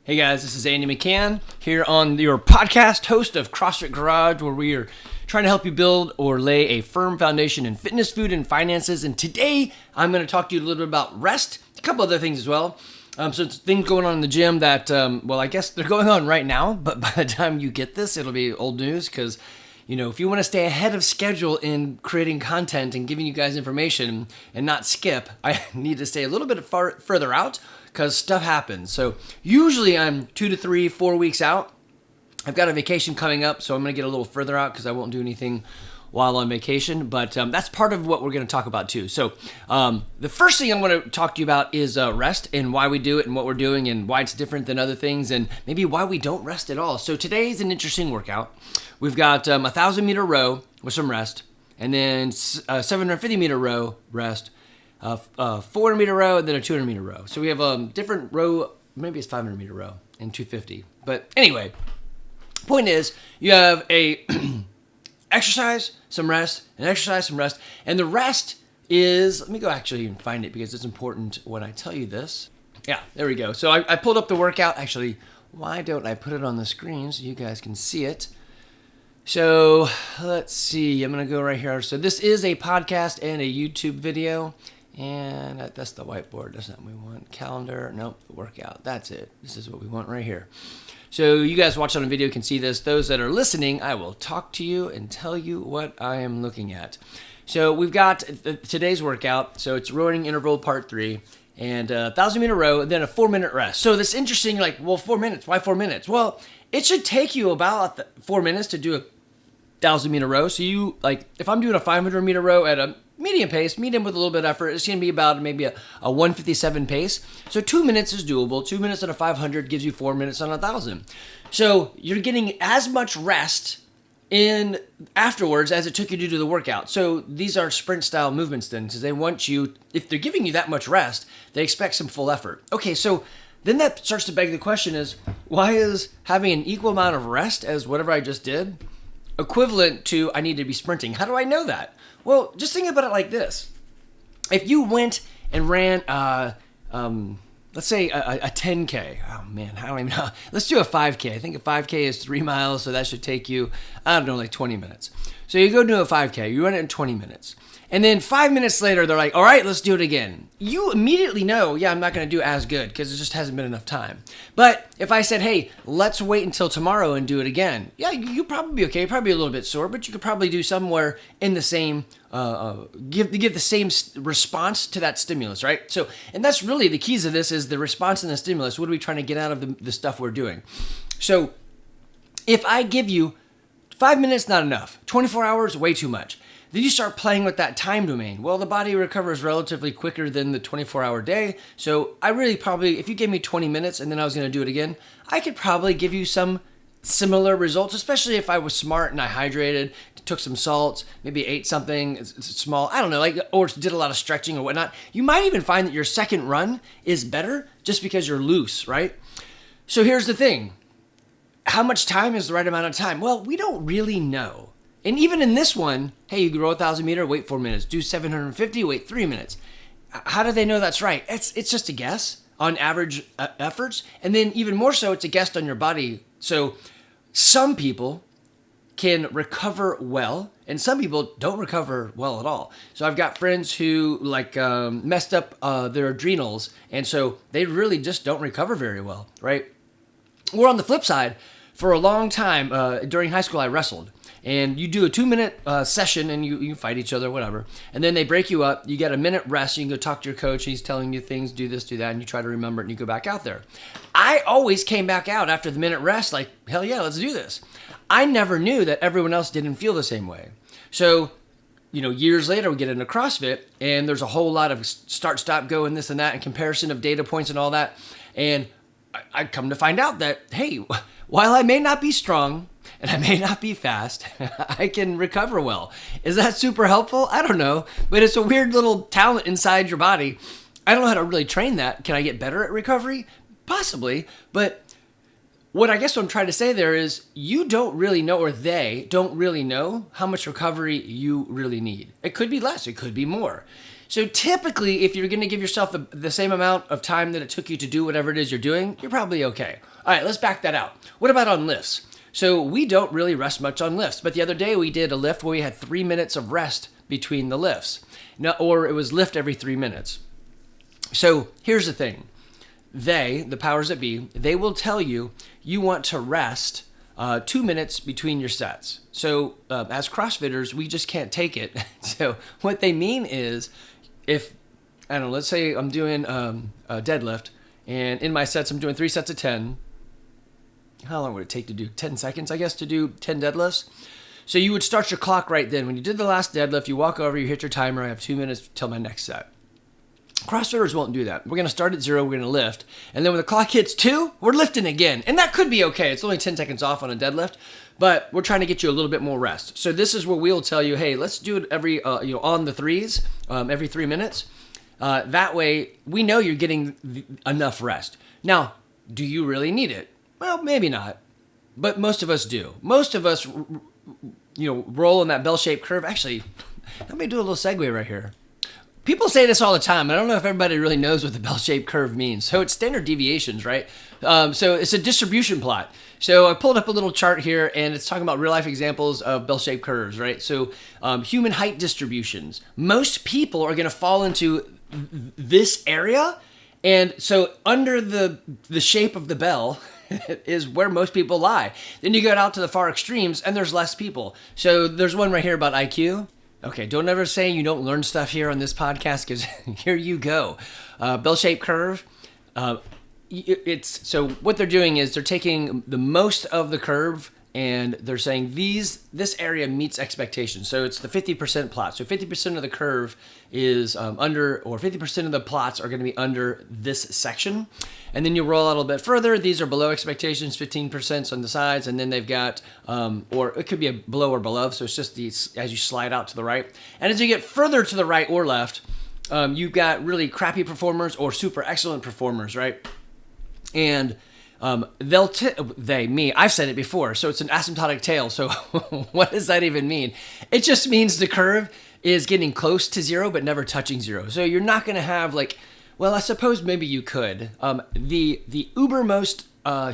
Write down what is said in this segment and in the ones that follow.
Hey guys, this is Andy McCann here on your podcast, host of CrossFit Garage, where we are trying to help you build or lay a firm foundation in fitness, food, and finances. And today I'm going to talk to you a little bit about rest, a couple other things as well. So it's things going on in the gym that, I guess they're going on right now, but by the time you get this, it'll be old news because, if you want to stay ahead of schedule in creating content and giving you guys information and not skip, I need to stay a little bit further out because stuff happens. So usually I'm 2 to 3, 4 weeks out. I've got a vacation coming up, so I'm going to get a little further out because I won't do anything while on vacation, but that's part of what we're going to talk about too. So the first thing I want to talk to you about is rest and why we do it and what we're doing and why it's different than other things and maybe why we don't rest at all. So today is an interesting workout. We've got a 1,000-meter row with some rest, and then a 750-meter row rest, a 400-meter row, and then a 200-meter row. So we have a different row, maybe it's 500-meter row and 250. But anyway, point is you have a exercise, some rest, and exercise, some rest. And the rest is, let me go actually and find it because it's important when I tell you this. Yeah, there we go. So I pulled up the workout. Actually, why don't I put it on the screen so you guys can see it? So let's see. I'm going to go right here. So this is a podcast and a YouTube video. And that's the whiteboard. That's not what we want. Calendar. Nope. The workout. That's it. This is what we want right here. So you guys watch on a video can see this. Those that are listening, I will talk to you and tell you what I am looking at. So we've got today's workout. So it's rowing interval part 3 and a 1,000-meter row, and then a 4-minute rest. So this interesting, you're like, well, 4 minutes. Why 4 minutes? Well, it should take you about 4 minutes to do a 1,000-meter row. So you, if I'm doing a 500-meter row at a medium pace, medium with a little bit of effort, it's going to be about maybe a 157 pace. So 2 minutes is doable. 2 minutes on a 500 gives you 4 minutes on a 1,000. So you're getting as much rest in afterwards as it took you to do the workout. So these are sprint style movements then, because they want you, if they're giving you that much rest, they expect some full effort. Okay, so then that starts to beg the question is, why is having an equal amount of rest as whatever I just did equivalent to I need to be sprinting? How do I know that? Well, just think about it like this. If you went and ran, let's say a 10K. Oh, man, I don't even know. Let's do a 5K. I think a 5K is 3 miles, so that should take you, 20 minutes. So you go do a 5K. You run it in 20 minutes. And then 5 minutes later, they're like, all right, let's do it again. You immediately know, I'm not going to do as good because it just hasn't been enough time. But if I said, hey, let's wait until tomorrow and do it again, you'd probably be okay. Probably a little bit sore, but you could probably do somewhere in the same, give the same response to that stimulus, right? So, and that's really the keys of this is the response and the stimulus. What are we trying to get out of the stuff we're doing? So if I give you 5 minutes, not enough. 24 hours, way too much. Then you start playing with that time domain. Well, the body recovers relatively quicker than the 24-hour day. So I really probably, if you gave me 20 minutes and then I was going to do it again, I could probably give you some similar results, especially if I was smart and I hydrated, took some salts, maybe ate something small, I don't know, or did a lot of stretching or whatnot. You might even find that your second run is better just because you're loose, right? So here's the thing. How much time is the right amount of time? Well, we don't really know. And even in this one, hey, you can row 1,000 meter, wait 4 minutes. Do 750, wait 3 minutes. How do they know that's right? It's just a guess on average efforts. And then even more so, it's a guess on your body. So some people can recover well, and some people don't recover well at all. So I've got friends who messed up their adrenals, and so they really just don't recover very well, right? Or on the flip side, for a long time, during high school, I wrestled. And you do a 2-minute session and you fight each other, whatever. And then they break you up. You get a minute rest. You can go talk to your coach. He's telling you things, do this, do that. And you try to remember it and you go back out there. I always came back out after the minute rest like, hell yeah, let's do this. I never knew that everyone else didn't feel the same way. So, years later we get into CrossFit and there's a whole lot of start, stop, go and this and that and comparison of data points and all that. And I come to find out that, hey, while I may not be strong, and I may not be fast, I can recover well. Is that super helpful? I don't know, but it's a weird little talent inside your body. I don't know how to really train that. Can I get better at recovery? Possibly, but what I'm trying to say there is you don't really know, or they don't really know how much recovery you really need. It could be less, it could be more. So typically, if you're going to give yourself the same amount of time that it took you to do whatever it is you're doing, you're probably okay. All right, let's back that out. What about on lifts? So we don't really rest much on lifts, but the other day we did a lift where we had 3 minutes of rest between the lifts. Now, or it was lift every 3 minutes. So here's the thing. The powers that be, they will tell you you want to rest 2 minutes between your sets. So as CrossFitters, we just can't take it. So what they mean is if, I don't know, let's say I'm doing a deadlift, and in my sets I'm doing 3 sets of 10. How long would it take to do? 10 seconds, I guess, to do 10 deadlifts. So you would start your clock right then. When you did the last deadlift, you walk over, you hit your timer, I have 2 minutes till my next set. CrossFitters won't do that. We're going to start at 0, we're going to lift. And then when the clock hits 2, we're lifting again. And that could be okay. It's only 10 seconds off on a deadlift, but we're trying to get you a little bit more rest. So this is where we'll tell you, hey, let's do it every, on the threes, every 3 minutes. That way, we know you're getting enough rest. Now, do you really need it? Well, maybe not, but most of us do. Most of us, roll in that bell-shaped curve. Actually, let me do a little segue right here. People say this all the time. I don't know if everybody really knows what the bell-shaped curve means. So it's standard deviations, right? So it's a distribution plot. So I pulled up a little chart here, and it's talking about real-life examples of bell-shaped curves, right? So human height distributions. Most people are going to fall into this area, and so under the shape of the bell is where most people lie. Then you go out to the far extremes, and there's less people. So there's one right here about IQ. Okay, don't ever say you don't learn stuff here on this podcast, because here you go. Bell-shaped curve. So what they're doing is they're taking the most of the curve, and they're saying this area meets expectations. So it's the 50% plot. So 50% of the curve is under, or 50% of the plots are going to be under this section. And then you roll out a little bit further. These are below expectations, 15% on the sides. And then they've got, or it could be a below or below. So it's just these as you slide out to the right. And as you get further to the right or left, you've got really crappy performers or super excellent performers, right? And I've said it before, so it's an asymptotic tail. So what does that even mean? It just means the curve is getting close to 0, but never touching 0. So you're not going to have well, I suppose maybe you could. The ubermost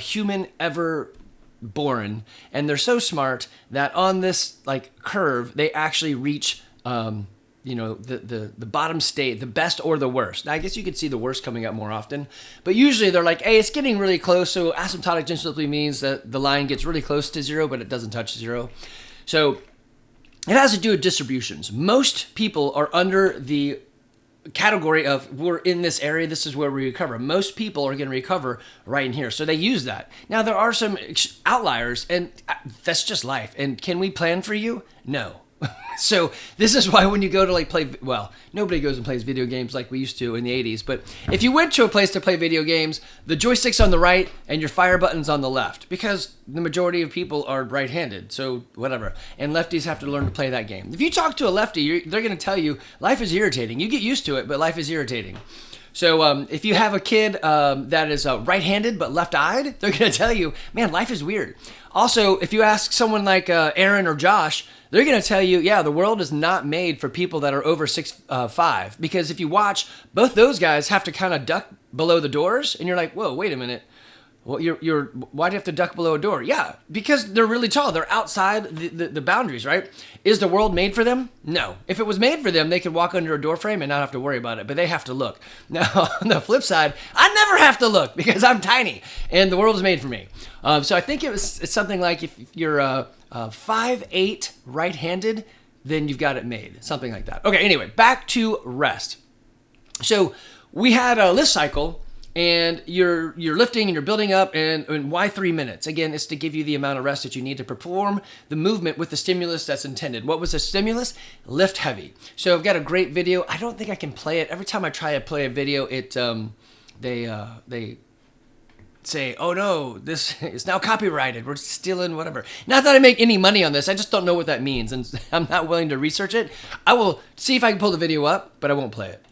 human ever born, and they're so smart that on this curve, they actually reach, the bottom state, the best or the worst. Now, I guess you could see the worst coming up more often, but usually they're like, hey, it's getting really close. So asymptotic just simply means that the line gets really close to 0, but it doesn't touch 0. So it has to do with distributions. Most people are under the category of we're in this area, this is where we recover. Most people are going to recover right in here. So they use that. Now, there are some outliers, and that's just life. And can we plan for you? No. So this is why when you go to nobody goes and plays video games like we used to in the 80s. But if you went to a place to play video games, the joystick's on the right and your fire button's on the left, because the majority of people are right-handed. So whatever. And lefties have to learn to play that game. If you talk to a lefty, they're going to tell you life is irritating. You get used to it, but life is irritating. So if you have a kid that is right-handed but left-eyed, they're going to tell you, man, life is weird. Also, if you ask someone like Aaron or Josh, they're going to tell you, yeah, the world is not made for people that are over 6'5", because if you watch, both those guys have to kind of duck below the doors, and you're like, whoa, wait a minute. Well, why do you have to duck below a door? Yeah, because they're really tall. They're outside the boundaries, right? Is the world made for them? No. If it was made for them, they could walk under a door frame and not have to worry about it, but they have to look. Now, on the flip side, I never have to look because I'm tiny, and the world is made for me. So I think it's something like if you're 5'8", right-handed, then you've got it made. Something like that. Okay, anyway, back to rest. So we had a lift cycle, and you're lifting and you're building up, and why 3 minutes? Again, it's to give you the amount of rest that you need to perform the movement with the stimulus that's intended. What was the stimulus? Lift heavy. So I've got a great video. I don't think I can play it. Every time I try to play a video, they say, oh no, this is now copyrighted. We're stealing whatever. Not that I make any money on this. I just don't know what that means, and I'm not willing to research it. I will see if I can pull the video up, but I won't play it.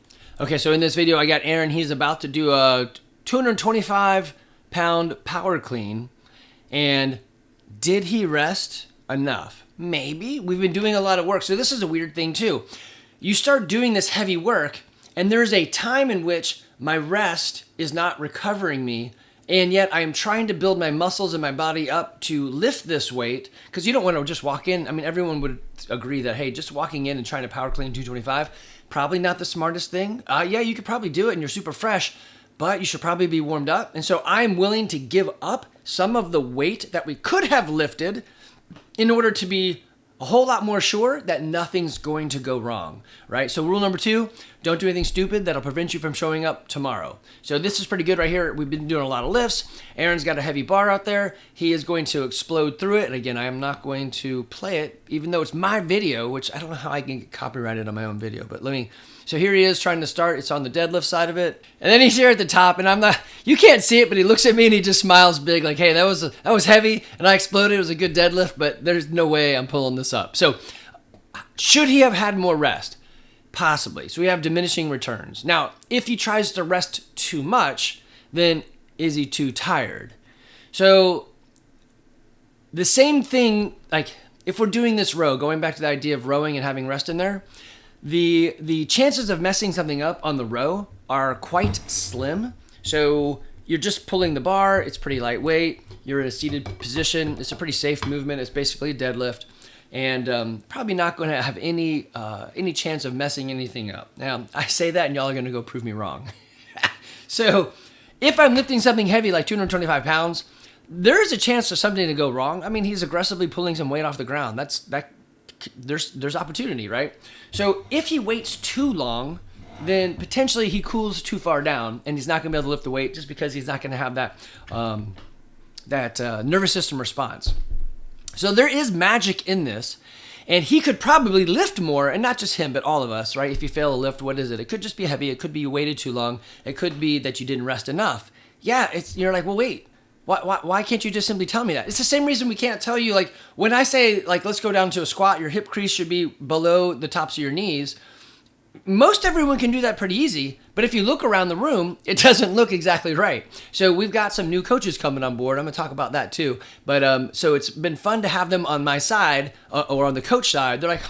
Okay, so in this video, I got Aaron. He's about to do a 225-pound power clean. And did he rest enough? Maybe. We've been doing a lot of work. So this is a weird thing, too. you start doing this heavy work, and there's a time in which my rest is not recovering me, and yet I am trying to build my muscles and my body up to lift this weight, because you don't want to just walk in. I mean, everyone would agree that, hey, just walking in and trying to power clean 225, probably not the smartest thing. Yeah, you could probably do it and you're super fresh, but you should probably be warmed up. And so I'm willing to give up some of the weight that we could have lifted in order to be a whole lot more sure that nothing's going to go wrong, right? So rule number 2, don't do anything stupid that'll prevent you from showing up tomorrow. So this is pretty good right here. We've been doing a lot of lifts. Aaron's got a heavy bar out there. He is going to explode through it. And again, I am not going to play it, even though it's my video, which I don't know how I can get copyrighted on my own video, but so here he is trying to start. It's on the deadlift side of it. And then he's here at the top, and you can't see it, but he looks at me and he just smiles big like, hey, that was heavy and I exploded. It was a good deadlift, but there's no way I'm pulling this up. So should he have had more rest? Possibly. So we have diminishing returns. Now, if he tries to rest too much, then is he too tired? So the same thing, like if we're doing this row, going back to the idea of rowing and having rest in there, the chances of messing something up on the row are quite slim. So you're just pulling the bar. It's pretty lightweight. You're in a seated position. It's a pretty safe movement. It's basically a deadlift, and probably not going to have any chance of messing anything up. Now, I say that, and y'all are going to go prove me wrong. So if I'm lifting something heavy like 225 pounds, there is a chance for something to go wrong. I mean, he's aggressively pulling some weight off the ground. There's opportunity, right? So if he waits too long, then potentially he cools too far down and he's not going to be able to lift the weight just because he's not going to have that nervous system response. So there is magic in this, and he could probably lift more, and not just him, but all of us, right? If you fail to lift, what is it? It could just be heavy. It could be you waited too long. It could be that you didn't rest enough. Yeah, you're like, well, wait. Why can't you just simply tell me that? It's the same reason we can't tell you, like, when I say, like, let's go down to a squat, your hip crease should be below the tops of your knees. Most everyone can do that pretty easy, but if you look around the room, it doesn't look exactly right. So we've got some new coaches coming on board. I'm going to talk about that too. But so it's been fun to have them on my side or on the coach side. They're like,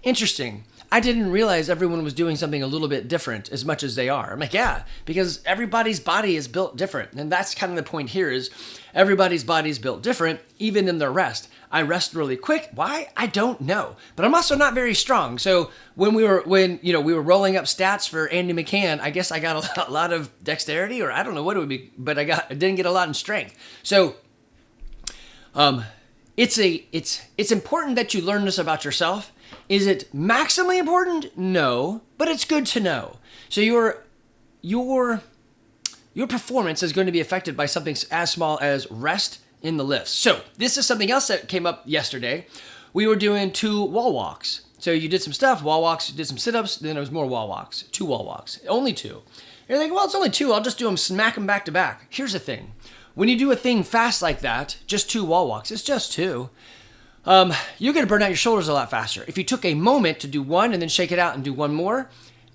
interesting. I didn't realize everyone was doing something a little bit different as much as they are. I'm like, yeah, because everybody's body is built different. And that's kind of the point here is everybody's body is built different, even in their rest. I rest really quick. Why? I don't know. But I'm also not very strong. So when we were rolling up stats for Andy McCann, I guess I got a lot of dexterity, or I don't know what it would be, but I didn't get a lot in strength. So it's important that you learn this about yourself. Is it maximally important? No, but it's good to know. So your performance is going to be affected by something as small as rest in the lifts. So this is something else that came up yesterday. We were doing 2 wall walks. So you did some stuff, wall walks, you did some sit-ups, then there was more wall walks, 2 wall walks, only 2. You're like, well, it's only 2. I'll just do them, smack them back to back. Here's the thing. When you do a thing fast like that, just 2 wall walks, it's just 2. You're going to burn out your shoulders a lot faster. If you took a moment to do 1 and then shake it out and do 1 more,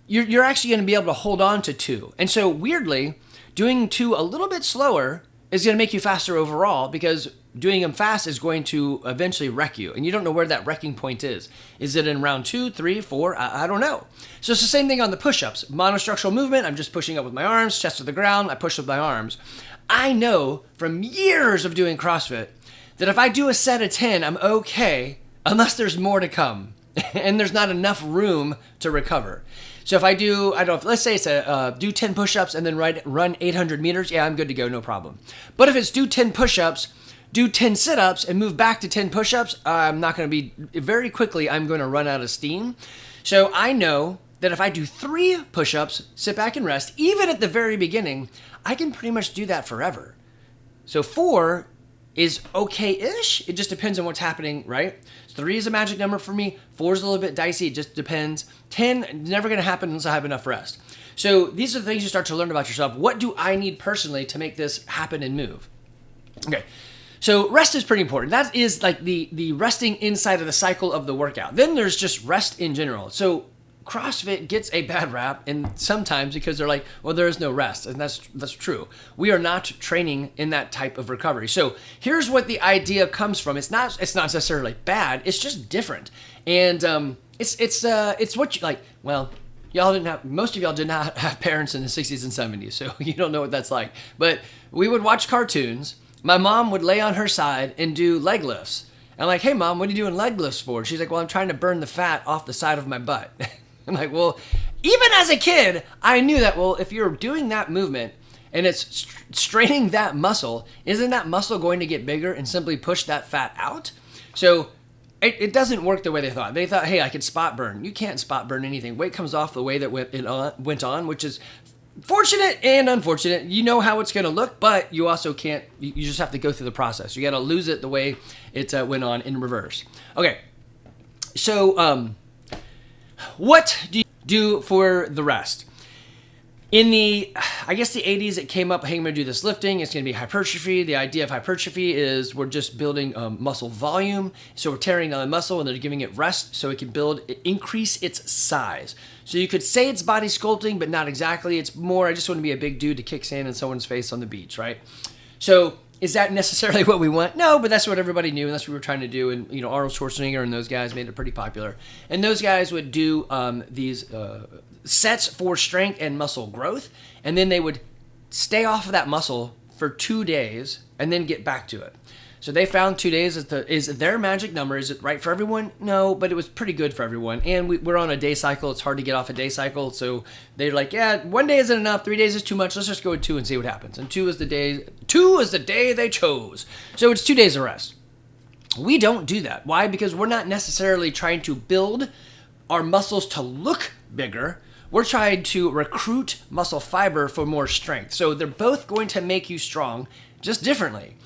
you're actually going to be able to hold on to 2. And so weirdly, doing 2 a little bit slower is going to make you faster overall, because doing them fast is going to eventually wreck you. And you don't know where that wrecking point is. Is it in round 2, 3, 4? I don't know. So it's the same thing on the push-ups. Monostructural movement, I'm just pushing up with my arms, chest to the ground, I push with my arms. I know from years of doing CrossFit that if I do a set of 10, I'm okay, unless there's more to come and there's not enough room to recover. So if I do, let's say it's do 10 push-ups and then run 800 meters, yeah, I'm good to go, no problem. But if it's do 10 push-ups, do 10 sit-ups and move back to 10 push-ups, I'm not going to be, very quickly, I'm going to run out of steam. So I know that if I do 3 push-ups, sit back and rest, even at the very beginning, I can pretty much do that forever. So 4 is okay-ish. It just depends on what's happening, right? 3 is a magic number for me. 4 is a little bit dicey. It just depends. 10, never going to happen unless I have enough rest. So these are the things you start to learn about yourself. What do I need personally to make this happen and move? Okay. So rest is pretty important. That is like the resting inside of the cycle of the workout. Then there's just rest in general. So CrossFit gets a bad rap, and sometimes because they're like, well, there is no rest, and that's true. We are not training in that type of recovery. So here's what the idea comes from. It's not necessarily bad. It's just different. And it's what you like. Well, most of y'all did not have parents in the 60s and 70s, so you don't know what that's like. But we would watch cartoons. My mom would lay on her side and do leg lifts. I'm like, hey mom, what are you doing leg lifts for? She's like, well, I'm trying to burn the fat off the side of my butt. I'm like, well, even as a kid, I knew that, well, if you're doing that movement and it's straining that muscle, isn't that muscle going to get bigger and simply push that fat out? So it doesn't work the way they thought. They thought, hey, I could spot burn. You can't spot burn anything. Weight comes off the way that went on, which is fortunate and unfortunate. You know how it's going to look, but you also can't, you just have to go through the process. You got to lose it the way it went on in reverse. Okay, so what do you do for the rest? In the 80s, it came up, hey, I'm going to do this lifting. It's going to be hypertrophy. The idea of hypertrophy is we're just building muscle volume. So we're tearing down the muscle and they're giving it rest so it can increase its size. So you could say it's body sculpting, but not exactly. It's more, I just want to be a big dude to kick sand in someone's face on the beach, right? So is that necessarily what we want? No, but that's what everybody knew, and that's what we were trying to do. And Arnold Schwarzenegger and those guys made it pretty popular. And those guys would do these sets for strength and muscle growth, and then they would stay off of that muscle for 2 days and then get back to it. So they found 2 days is their magic number. Is it right for everyone? No, but it was pretty good for everyone. And we're on a day cycle. It's hard to get off a day cycle. So they're like, yeah, 1 day isn't enough. 3 days is too much. Let's just go with 2 and see what happens. And 2 is the day they chose. So it's 2 days of rest. We don't do that. Why? Because we're not necessarily trying to build our muscles to look bigger. We're trying to recruit muscle fiber for more strength. So they're both going to make you strong, just differently.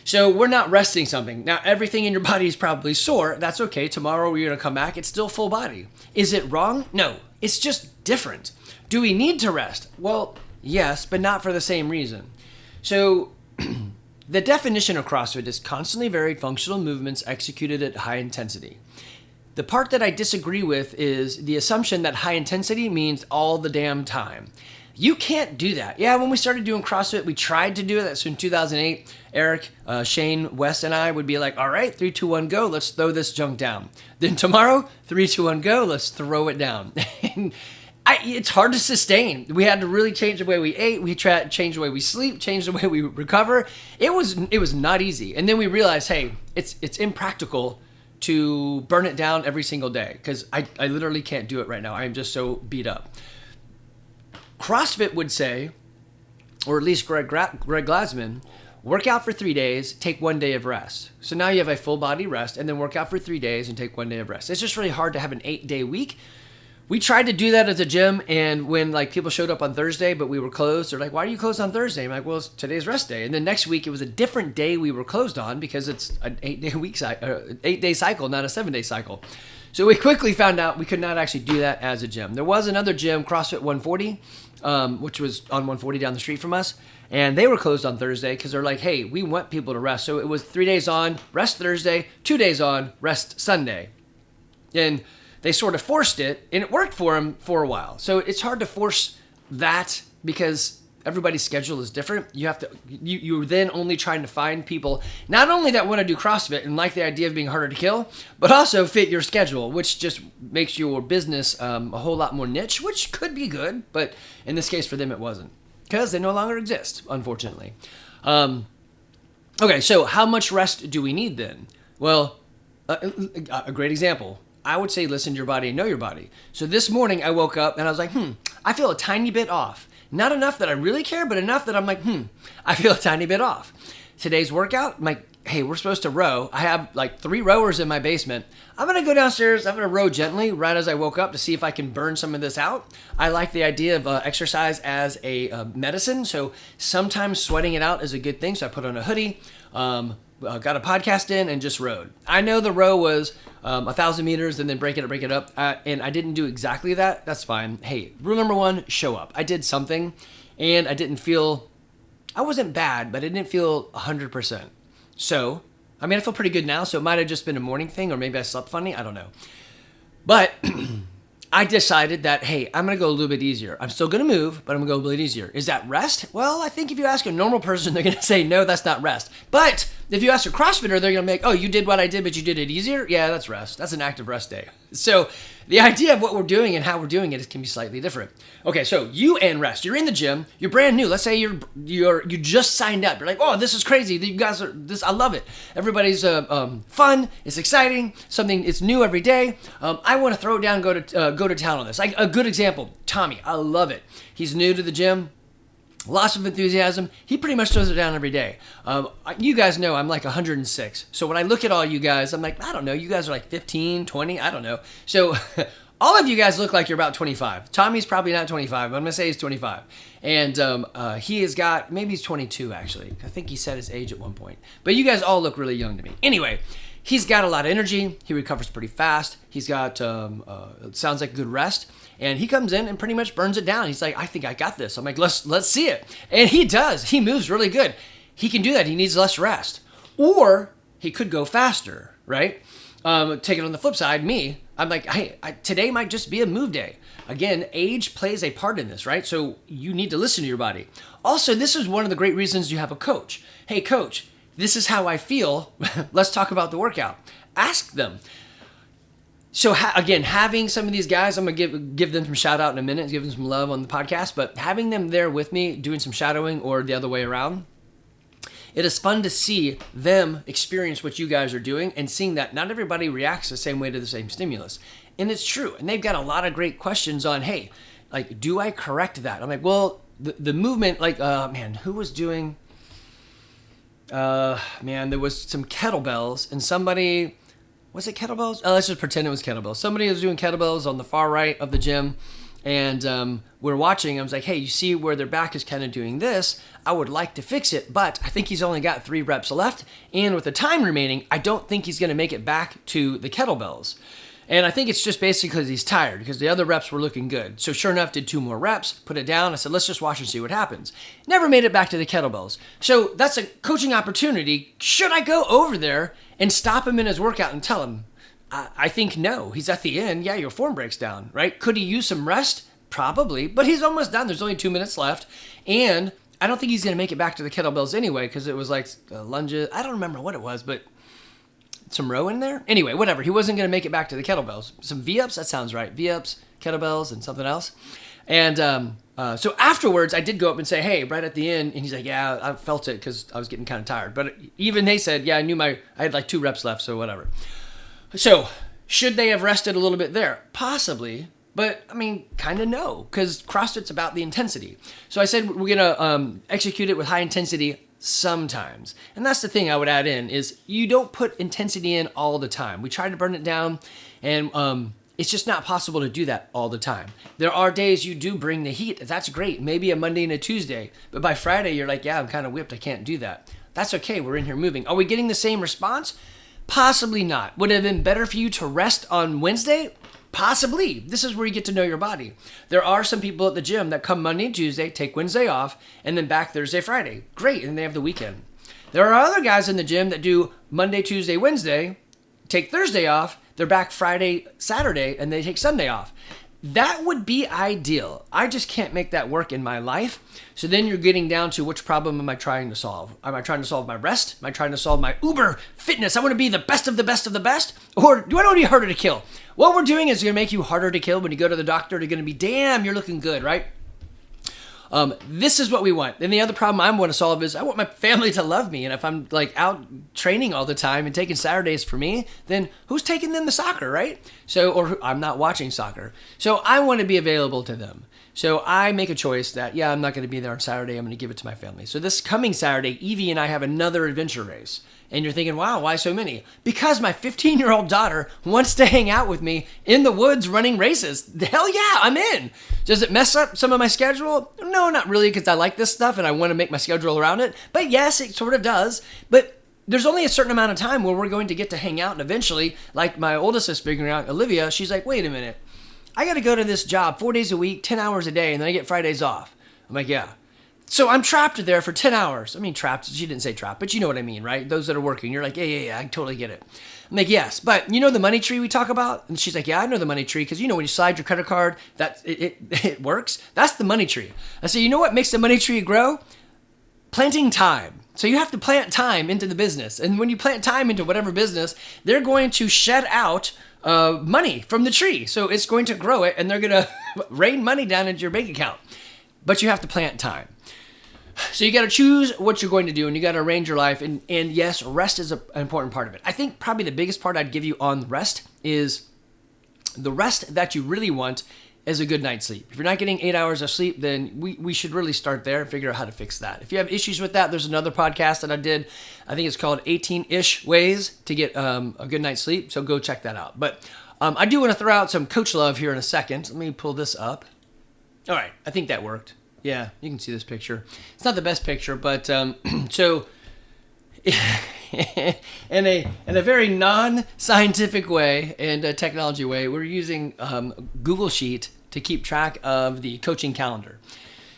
So we're not resting something. Now, everything in your body is probably sore. That's okay. Tomorrow you're going to come back. It's still full body. Is it wrong? No. It's just different. Do we need to rest? Well, yes, but not for the same reason. So the definition of CrossFit is constantly varied functional movements executed at high intensity. The part that I disagree with is the assumption that high intensity means all the damn time. You can't do that. Yeah, when we started doing CrossFit, we tried to do it. That's in 2008. Eric, Shane, West, and I would be like, all right, 3, 2, 1, go. Let's throw this junk down. Then tomorrow, 3, 2, 1, go. Let's throw it down. It's hard to sustain. We had to really change the way we ate. We change the way we sleep, change the way we recover. It was not easy. And then we realized, hey, it's impractical to burn it down every single day because I literally can't do it right now. I am just so beat up. CrossFit would say, or at least Greg Glassman, work out for 3 days, take 1 day of rest. So now you have a full body rest and then work out for 3 days and take 1 day of rest. It's just really hard to have an 8-day week. We tried to do that as a gym, and when people showed up on Thursday, but we were closed, they're like, why are you closed on Thursday? I'm like, well, it's today's rest day. And then next week, it was a different day we were closed on because it's an 8-day cycle, not a 7-day cycle. So we quickly found out we could not actually do that as a gym. There was another gym, CrossFit 140, which was on 140 down the street from us, and they were closed on Thursday because they're like, hey, we want people to rest. So it was 3 days on, rest Thursday, 2 days on, rest Sunday. And they sort of forced it, and it worked for them for a while. So it's hard to force that because everybody's schedule is different. You're then only trying to find people not only that want to do CrossFit and like the idea of being harder to kill, but also fit your schedule, which just makes your business a whole lot more niche, which could be good, but in this case for them it wasn't because they no longer exist, unfortunately. Okay, so how much rest do we need then? Well, a great example. I would say listen to your body and know your body. So this morning I woke up and I was like, I feel a tiny bit off. Not enough that I really care, but enough that I'm like, I feel a tiny bit off. Today's workout, I'm like, hey, we're supposed to row. I have 3 rowers in my basement. I'm going to go downstairs. I'm going to row gently right as I woke up to see if I can burn some of this out. I like the idea of exercise as a medicine. So sometimes sweating it out is a good thing. So I put on a hoodie, got a podcast in and just rowed. I know the row was 1,000 meters and then break it up. And I didn't do exactly that. That's fine. Hey, rule number 1, show up. I did something and I wasn't bad, but I didn't feel 100%. So, I feel pretty good now. So it might have just been a morning thing or maybe I slept funny. I don't know. But I decided that, hey, I'm going to go a little bit easier. I'm still going to move, but I'm going to go a little bit easier. Is that rest? Well, I think if you ask a normal person, they're going to say, no, that's not rest. But if you ask a CrossFitter, they're going to make, oh, you did what I did, but you did it easier? Yeah, that's rest. That's an active rest day. So the idea of what we're doing and how we're doing it can be slightly different. Okay, so you and rest. You're in the gym. You're brand new. Let's say you just signed up. You're like, oh, this is crazy. You guys are this. I love it. Everybody's fun. It's exciting. It's new every day. I want to throw it down. Go to town on this. Like a good example, Tommy. I love it. He's new to the gym. Lots of enthusiasm. He pretty much throws it down every day. You guys know I'm like 106. So when I look at all you guys, I'm like, I don't know. You guys are like 15, 20. I don't know. So all of you guys look like you're about 25. Tommy's probably not 25. But I'm going to say he's 25. And he has got, maybe he's 22 actually. I think he said his age at one point. But you guys all look really young to me. Anyway, he's got a lot of energy. He recovers pretty fast. He's got, it sounds like good rest. And he comes in and pretty much burns it down. He's like, I think I got this. I'm like, let's see it. And he does. He moves really good. He can do that. He needs less rest. Or he could go faster, right? Take it on the flip side, me, I'm like, hey, today might just be a move day. Again, age plays a part in this, right? So you need to listen to your body. Also, this is one of the great reasons you have a coach. Hey, coach, this is how I feel. Let's talk about the workout. Ask them. So again, having some of these guys, I'm going to give them some shout out in a minute, give them some love on the podcast, but having them there with me doing some shadowing or the other way around, it is fun to see them experience what you guys are doing and seeing that not everybody reacts the same way to the same stimulus. And it's true. And they've got a lot of great questions on, hey, like, do I correct that? I'm like, well, the movement, like, who was doing, there was some kettlebells and somebody... Was it kettlebells? Let's just pretend it was kettlebells. Somebody was doing kettlebells on the far right of the gym, and we're watching. I was like, hey, you see where their back is kind of doing this? I would like to fix it, but I think he's only got 3 reps left, and with the time remaining, I don't think he's going to make it back to the kettlebells. And I think it's just basically because he's tired, because the other reps were looking good. So sure enough, did 2 more reps, put it down. I said, let's just watch and see what happens. Never made it back to the kettlebells. So that's a coaching opportunity. Should I go over there and stop him in his workout and tell him, I think no. He's at the end. Yeah, your form breaks down, right? Could he use some rest? Probably, but he's almost done. There's only 2 minutes left. And I don't think he's going to make it back to the kettlebells anyway, because it was like lunges. I don't remember what it was, but some row in there? Anyway, whatever. He wasn't going to make it back to the kettlebells. Some V-ups? That sounds right. V-ups, kettlebells, and something else. And so afterwards, I did go up and say, hey, right at the end. And he's like, yeah, I felt it because I was getting kind of tired. But even they said, yeah, I had like 2 reps left, so whatever. So should they have rested a little bit there? Possibly. But, I mean, kind of no, because CrossFit's about the intensity. So I said we're going to execute it with high intensity sometimes. And that's the thing I would add in is you don't put intensity in all the time. We try to burn it down, and it's just not possible to do that all the time. There are days you do bring the heat. That's great. Maybe a Monday and a Tuesday. But by Friday, you're like, yeah, I'm kind of whipped. I can't do that. That's okay. We're in here moving. Are we getting the same response? Possibly not. Would it have been better for you to rest on Wednesday? Possibly. This is where you get to know your body. There are some people at the gym that come Monday and Tuesday, take Wednesday off, and then back Thursday, Friday. Great, and they have the weekend. There are other guys in the gym that do Monday, Tuesday, Wednesday, take Thursday off, they're back Friday, Saturday, and they take Sunday off. That would be ideal. I just can't make that work in my life. So then you're getting down to which problem am I trying to solve? Am I trying to solve my rest? Am I trying to solve my uber fitness? I want to be the best of the best of the best? Or do I want to be harder to kill? What we're doing is going to make you harder to kill. When you go to the doctor, they're going to be, damn, you're looking good, right? This is what we want. And the other problem I want to solve is I want my family to love me. And if I'm like out training all the time and taking Saturdays for me, then who's taking them to soccer, right? So, or I'm not watching soccer. So I want to be available to them. So I make a choice that, yeah, I'm not going to be there on Saturday. I'm going to give it to my family. So this coming Saturday, Evie and I have another adventure race. And you're thinking, wow, why so many? Because my 15-year-old daughter wants to hang out with me in the woods running races. Hell yeah, I'm in. Does it mess up some of my schedule? No, not really, because I like this stuff and I want to make my schedule around it. But yes, it sort of does. But there's only a certain amount of time where we're going to get to hang out. And eventually, like my oldest is figuring out, Olivia, she's like, wait a minute. I got to go to this job 4 days a week, 10 hours a day, and then I get Fridays off. I'm like, yeah. So I'm trapped there for 10 hours. I mean, trapped, she didn't say trapped, but you know what I mean, right? Those that are working, you're like, yeah, I totally get it. I'm like, yes, but you know the money tree we talk about? And she's like, yeah, I know the money tree, because you know when you slide your credit card, that it works. That's the money tree. I say, you know what makes the money tree grow? Planting time. So you have to plant time into the business. And when you plant time into whatever business, they're going to shed out money from the tree. So it's going to grow it, and they're going to rain money down into your bank account. But you have to plant time. So you got to choose what you're going to do, and you got to arrange your life. And yes, rest is an important part of it. I think probably the biggest part I'd give you on rest is the rest that you really want is a good night's sleep. If you're not getting 8 hours of sleep, then we should really start there and figure out how to fix that. If you have issues with that, there's another podcast that I did. I think it's called 18-ish Ways to Get a Good Night's Sleep. So go check that out. But I do want to throw out some coach love here in a second. Let me pull this up. All right. I think that worked. Yeah, you can see this picture. It's not the best picture, but so in a very non-scientific way and a technology way, we're using Google Sheet to keep track of the coaching calendar.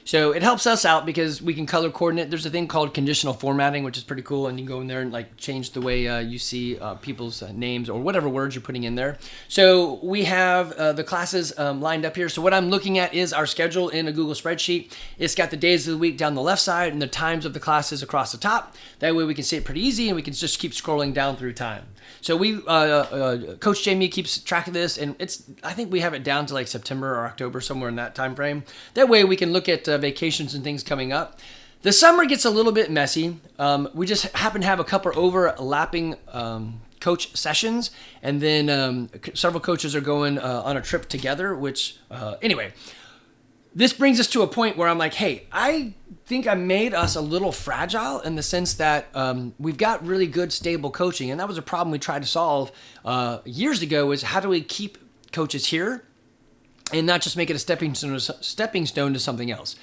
So it helps us out because we can color coordinate. There's a thing called conditional formatting, which is pretty cool, and you can go in there and like change the way you see people's names or whatever words you're putting in there. So we have the classes lined up here. So what I'm looking at is our schedule in a Google spreadsheet. It's got the days of the week down the left side and the times of the classes across the top. That way we can see it pretty easy, and we can just keep scrolling down through time. So we, Coach Jamie keeps track of this, and I think we have it down to like September or October, somewhere in that time frame. That way we can look at vacations and things coming up. The summer gets a little bit messy. We just happen to have a couple overlapping coach sessions, and then several coaches are going on a trip together, which, anyway, this brings us to a point where I'm like, hey, I think I made us a little fragile in the sense that we've got really good, stable coaching. And that was a problem we tried to solve years ago, is how do we keep coaches here and not just make it a stepping stone to something else.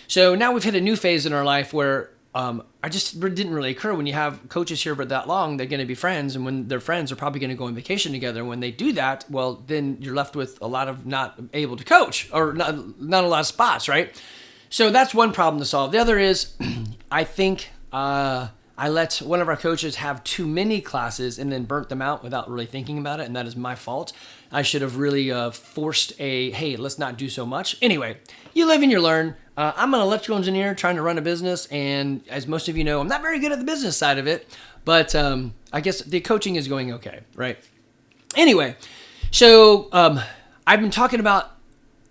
So now we've hit a new phase in our life where I just didn't really occur. When you have coaches here for that long, they're going to be friends. And when they're friends, they're probably going to go on vacation together. When they do that, well, then you're left with a lot of not able to coach, or not a lot of spots, right? So that's one problem to solve. The other is I think I let one of our coaches have too many classes and then burnt them out without really thinking about it. And that is my fault. I should have really forced hey, let's not do so much. Anyway, you live and you learn. I'm an electrical engineer trying to run a business, and as most of you know, I'm not very good at the business side of it, but I guess the coaching is going okay, right? Anyway, so I've been talking about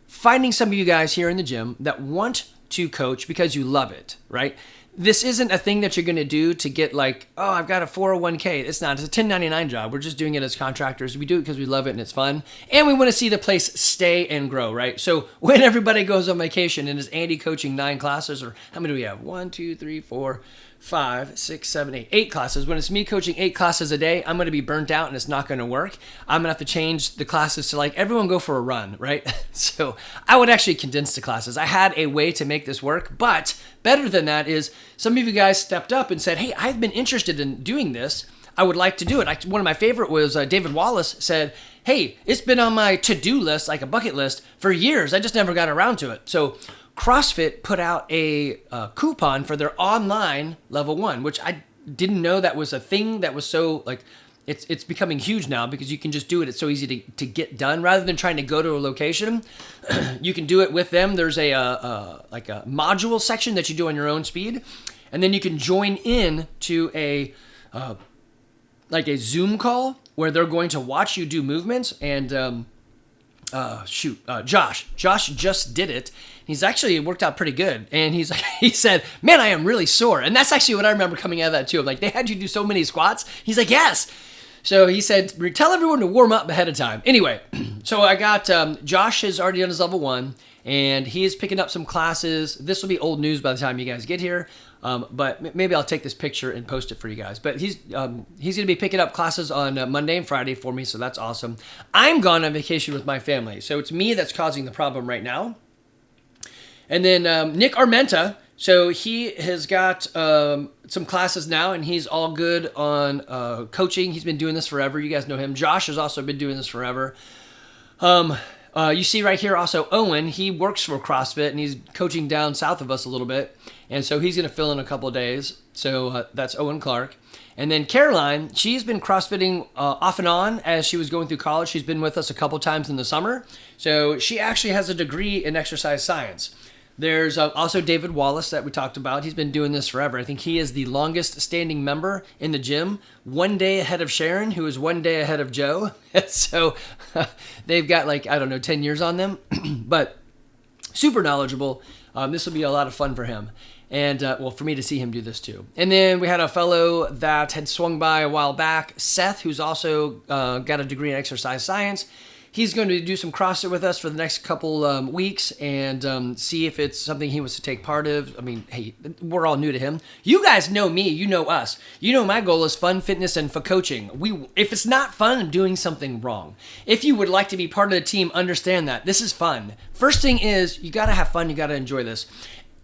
finding some of you guys here in the gym that want to coach because you love it, right? This isn't a thing that you're going to do to get like, oh, I've got a 401k. It's not. It's a 1099 job. We're just doing it as contractors. We do it because we love it and it's fun. And we want to see the place stay and grow, right? So when everybody goes on vacation and is Andy coaching 9 classes, or how many do we have? 1, 2, 3, 4, 5, 6, 7, 8. 8 classes. When it's me coaching 8 classes a day, I'm going to be burnt out and it's not going to work. I'm going to have to change the classes to like everyone go for a run, right? So I would actually condense the classes. I had a way to make this work, but better than that is some of you guys stepped up and said, hey, I've been interested in doing this. I would like to do it. One of my favorite was David Wallace said, hey, it's been on my to-do list, like a bucket list, for years. I just never got around to it. So CrossFit put out a coupon for their online level 1, which I didn't know that was a thing that was so like, it's becoming huge now because you can just do it. It's so easy to get done rather than trying to go to a location. You can do it with them. There's a module section that you do on your own speed, and then you can join in to a Zoom call where they're going to watch you do movements. And Josh just did it. He's actually worked out pretty good. And he said, man, I am really sore. And that's actually what I remember coming out of that too. I'm like, they had you do so many squats. He's like, yes. So he said, tell everyone to warm up ahead of time. Anyway, so I got, Josh has already done his level 1 and he is picking up some classes. This will be old news by the time you guys get here. But maybe I'll take this picture and post it for you guys. But he's going to be picking up classes on Monday and Friday for me, so that's awesome. I'm gone on vacation with my family, so it's me that's causing the problem right now. And then Nick Armenta, so he has got some classes now, and he's all good on coaching. He's been doing this forever. You guys know him. Josh has also been doing this forever. You see right here also Owen, he works for CrossFit and he's coaching down south of us a little bit. And so he's going to fill in a couple of days. So that's Owen Clark. And then Caroline, she's been CrossFitting off and on as she was going through college. She's been with us a couple times in the summer. So she actually has a degree in exercise science. There's also David Wallace that we talked about. He's been doing this forever. I think he is the longest standing member in the gym, one day ahead of Sharon, who is one day ahead of Joe. So they've got 10 years on them, but super knowledgeable. This will be a lot of fun for him. And, for me to see him do this too. And then we had a fellow that had swung by a while back, Seth, who's also got a degree in exercise science. He's going to do some CrossFit with us for the next couple weeks and see if it's something he wants to take part of. I mean, hey, we're all new to him. You guys know me. You know us. You know my goal is fun, fitness, and for coaching. If it's not fun, I'm doing something wrong. If you would like to be part of the team, understand that. This is fun. First thing is, you got to have fun. You got to enjoy this.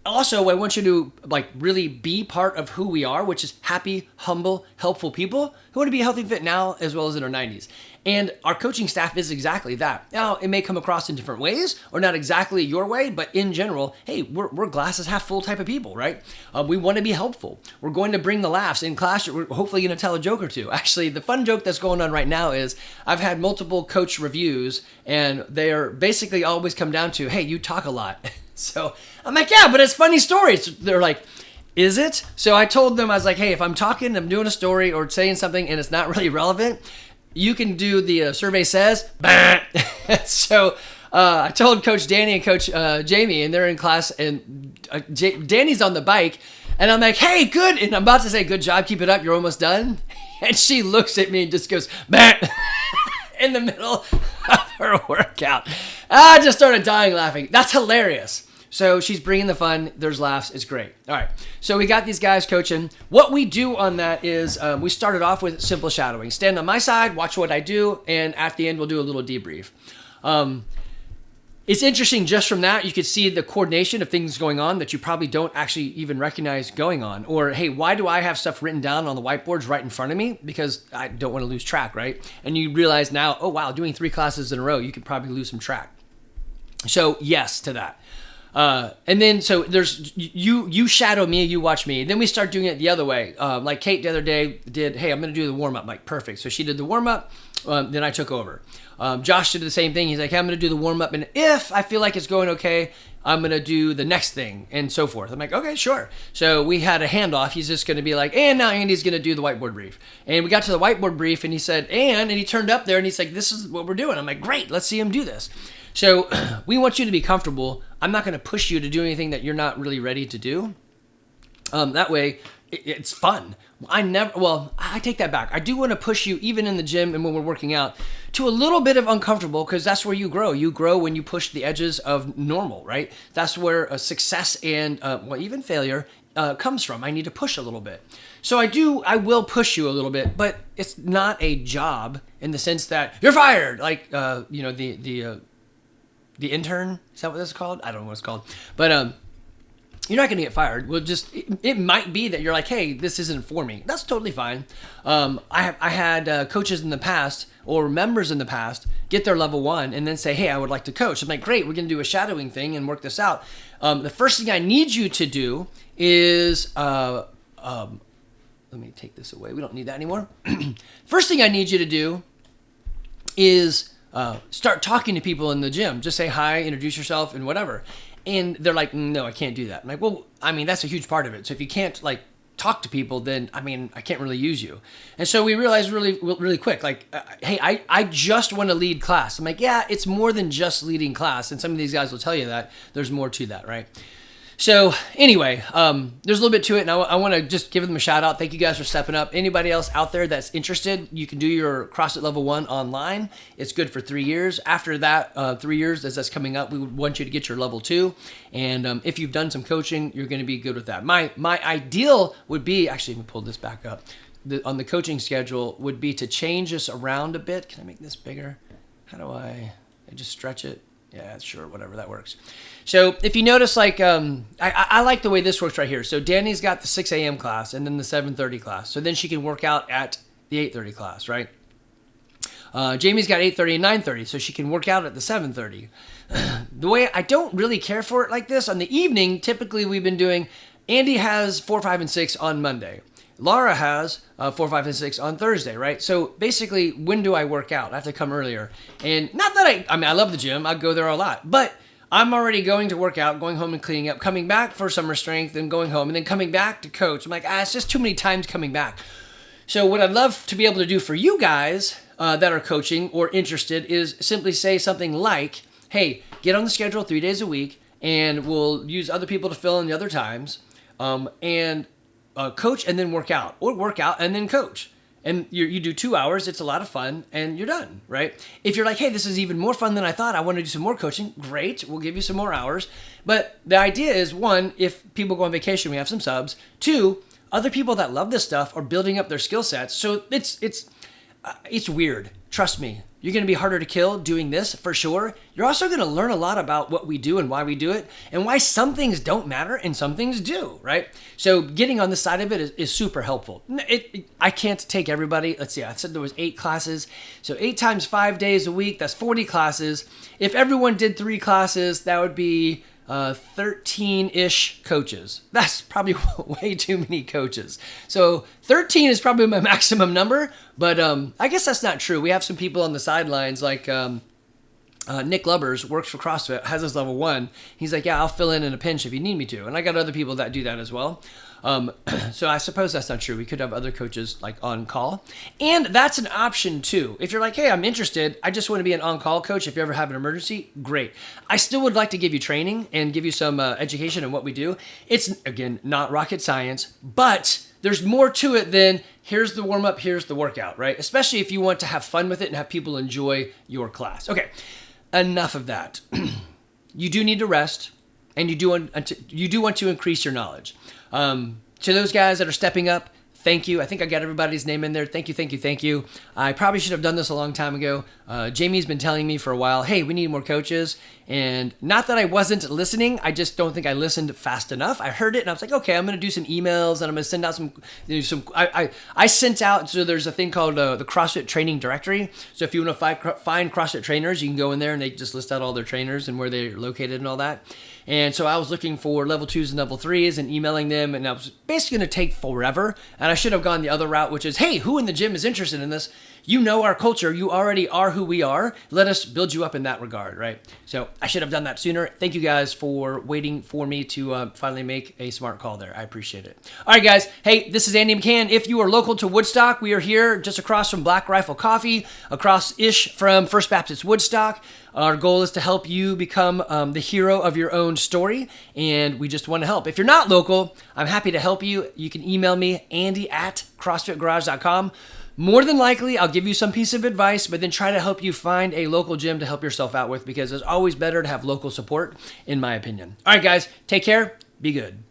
Also, I want you to really be part of who we are, which is happy, humble, helpful people who want to be healthy and fit now as well as in our 90s. And our coaching staff is exactly that. Now, it may come across in different ways or not exactly your way, but in general, hey, we're glasses half full type of people, right? We want to be helpful. We're going to bring the laughs in class. We're hopefully going to tell a joke or two. Actually, the fun joke that's going on right now is I've had multiple coach reviews and they are basically always come down to, hey, you talk a lot. So I'm like, yeah, but it's funny stories. They're like, is it? So I told them, I was like, hey, if I'm talking, I'm doing a story or saying something and it's not really relevant, you can do the survey says. So I told Coach Danny and Coach Jamie, and they're in class, and Danny's on the bike, and I'm like, hey, good. And I'm about to say, good job, keep it up, you're almost done. And she looks at me and just goes, in the middle of her workout. I just started dying laughing. That's hilarious. So she's bringing the fun. There's laughs. It's great. All right. So we got these guys coaching. What we do on that is we started off with simple shadowing. Stand on my side, watch what I do, and at the end we'll do a little debrief. It's interesting just from that, you could see the coordination of things going on that you probably don't actually even recognize going on. Or, hey, why do I have stuff written down on the whiteboards right in front of me? Because I don't want to lose track, right? And you realize now, oh, wow, doing 3 classes in a row, you could probably lose some track. So yes to that. And then, so there's, you shadow me, you watch me. Then we start doing it the other way. Like Kate the other day did, hey, I'm going to do the warm up. Like, perfect. So she did the warm up. Then I took over. Josh did the same thing. He's like, hey, I'm going to do the warm up. And if I feel like it's going okay, I'm going to do the next thing and so forth. I'm like, okay, sure. So we had a handoff. He's just going to be like, and now Andy's going to do the whiteboard brief. And we got to the whiteboard brief and he said, and he turned up there and he's like, this is what we're doing. I'm like, great, let's see him do this. So we want you to be comfortable. I'm not going to push you to do anything that you're not really ready to do. That way it's fun. I take that back. I do want to push you even in the gym and when we're working out to a little bit of uncomfortable because that's where you grow. You grow when you push the edges of normal, right? That's where success and even failure comes from. I need to push a little bit. So I will push you a little bit, but it's not a job in the sense that you're fired. Like, the intern, is that what that's called? I don't know what it's called. But you're not going to get fired. It might be that you're like, hey, this isn't for me. That's totally fine. I had coaches in the past or members in the past get their level 1 and then say, hey, I would like to coach. I'm like, great, we're going to do a shadowing thing and work this out. The first thing I need you to do is, let me take this away. We don't need that anymore. First thing I need you to do is start talking to people in the gym. Just say hi, introduce yourself, and whatever. And they're like, no, I can't do that. I'm like, well, I mean, that's a huge part of it. So if you can't talk to people, then I can't really use you. And so we realized really quick, hey, I just want to lead class. I'm like, yeah, it's more than just leading class. And some of these guys will tell you that there's more to that, right? So anyway, there's a little bit to it, and I want to just give them a shout out. Thank you guys for stepping up. Anybody else out there that's interested, you can do your CrossFit Level 1 online. It's good for 3 years. After that 3 years, as that's coming up, we would want you to get your Level 2. And if you've done some coaching, you're going to be good with that. My ideal would be, actually, let me pull this back up. On the coaching schedule would be to change this around a bit. Can I make this bigger? How do I just stretch it? Yeah, sure, whatever, that works. So if you notice, I like the way this works right here. So Danny's got the 6 a.m. class and then the 7:30 class. So then she can work out at the 8:30 class, right? Jamie's got 8:30 and 9:30, so she can work out at the 7:30. The way I don't really care for it like this, on the evening, typically we've been doing, Andy has 4, 5, and 6 on Monday. Laura has 4, 5, and 6 on Thursday, right? So basically, when do I work out? I have to come earlier. And not that I love the gym. I go there a lot. But I'm already going to work out, going home and cleaning up, coming back for summer strength, and going home, and then coming back to coach. I'm like, it's just too many times coming back. So what I'd love to be able to do for you guys that are coaching or interested is simply say something like, hey, get on the schedule 3 days a week, and we'll use other people to fill in the other times, and coach and then work out, or work out and then coach. And you do 2 hours, it's a lot of fun, and you're done, right? If you're like, hey, this is even more fun than I thought, I want to do some more coaching, great, we'll give you some more hours. But the idea is, one, if people go on vacation, we have some subs. Two, other people that love this stuff are building up their skill sets. So it's weird, trust me. You're going to be harder to kill doing this for sure. You're also going to learn a lot about what we do and why we do it, and why some things don't matter and some things do, right? So getting on the side of it is super helpful. I can't take everybody. Let's see, I said there was 8 classes. So 8 times 5 days a week, that's 40 classes. If everyone did 3 classes, that would be 13-ish coaches. That's probably way too many coaches. So 13 is probably my maximum number, but I guess that's not true. We have some people on the sidelines like Nick Lubbers, works for CrossFit, has his level 1. He's like, yeah, I'll fill in a pinch if you need me to. And I got other people that do that as well. So I suppose that's not true. We could have other coaches like on call. And that's an option too. If you're like, hey, I'm interested, I just want to be an on-call coach. If you ever have an emergency, great. I still would like to give you training and give you some education on what we do. It's, again, not rocket science, but there's more to it than here's the warm-up, here's the workout, right? Especially if you want to have fun with it and have people enjoy your class. Okay, enough of that. You do need to rest, and you do want to increase your knowledge. To those guys that are stepping up, thank you. I think I got everybody's name in there. Thank you, thank you, thank you. I probably should have done this a long time ago. Jamie's been telling me for a while, hey, we need more coaches. And not that I wasn't listening, I just don't think I listened fast enough. I heard it and I was like, okay, I'm going to do some emails and I'm going to send out I sent out, so there's a thing called the CrossFit training directory. So if you want to find CrossFit trainers, you can go in there and they just list out all their trainers and where they're located and all that. And so I was looking for level 2s and level 3s and emailing them, and I was basically going to take forever. And I should have gone the other route, which is, hey, who in the gym is interested in this? You know our culture. You already are who we are. Let us build you up in that regard, right? So I should have done that sooner. Thank you guys for waiting for me to finally make a smart call there. I appreciate it. All right, guys. Hey, this is Andy McCann. If you are local to Woodstock, we are here just across from Black Rifle Coffee, across-ish from First Baptist Woodstock. Our goal is to help you become the hero of your own story, and we just want to help. If you're not local, I'm happy to help you. You can email me, andy@crossfitgarage.com. More than likely, I'll give you some piece of advice, but then try to help you find a local gym to help yourself out with, because it's always better to have local support, in my opinion. All right, guys, take care. Be good.